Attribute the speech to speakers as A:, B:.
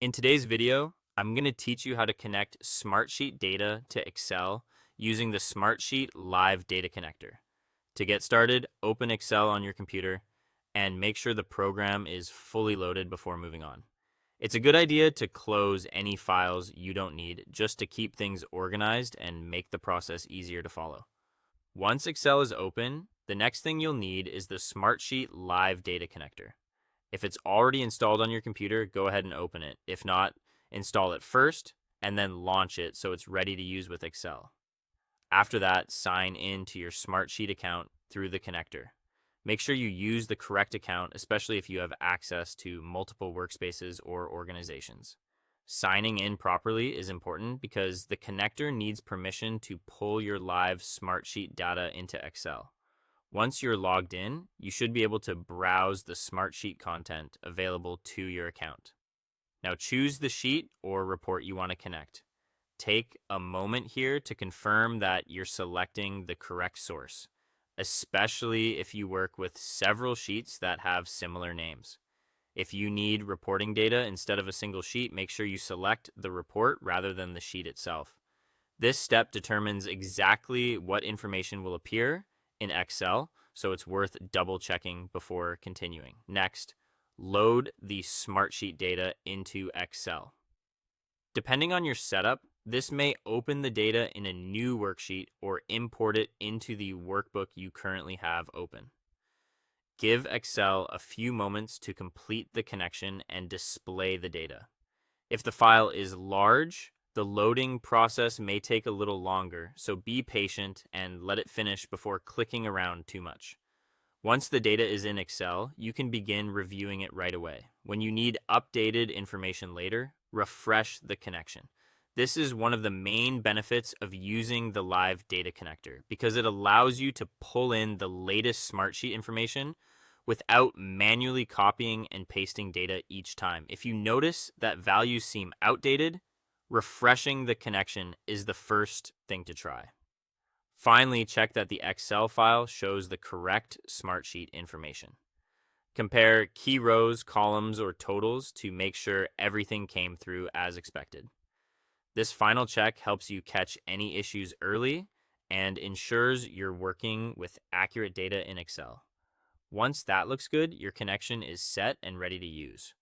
A: In today's video, I'm going to teach you how to connect Smartsheet data to Excel using the Smartsheet Live Data Connector. To get started, open Excel on your computer and make sure the program is fully loaded before moving on. It's a good idea to close any files you don't need just to keep things organized and make the process easier to follow. Once Excel is open, the next thing you'll need is the Smartsheet Live Data Connector. If it's already installed on your computer, go ahead and open it. If not, install it first and then launch it so it's ready to use with Excel. After that, sign in to your Smartsheet account through the connector. Make sure you use the correct account, especially if you have access to multiple workspaces or organizations. Signing in properly is important because the connector needs permission to pull your live Smartsheet data into Excel. Once you're logged in, you should be able to browse the Smartsheet content available to your account. Now choose the sheet or report you want to connect. Take a moment here to confirm that you're selecting the correct source, especially if you work with several sheets that have similar names. If you need reporting data instead of a single sheet, make sure you select the report rather than the sheet itself. This step determines exactly what information will appear in Excel, so it's worth double checking before continuing. Next, load the Smartsheet data into Excel. Depending on your setup, this may open the data in a new worksheet or import it into the workbook you currently have open. Give Excel a few moments to complete the connection and display the data. If the file is large, the loading process may take a little longer, so be patient and let it finish before clicking around too much. Once the data is in Excel, you can begin reviewing it right away. When you need updated information later, refresh the connection. This is one of the main benefits of using the Live Data Connector because it allows you to pull in the latest Smartsheet information without manually copying and pasting data each time. If you notice that values seem outdated, refreshing the connection is the first thing to try. Finally, check that the Excel file shows the correct Smartsheet information. Compare key rows, columns, or totals to make sure everything came through as expected. This final check helps you catch any issues early and ensures you're working with accurate data in Excel. Once that looks good, your connection is set and ready to use.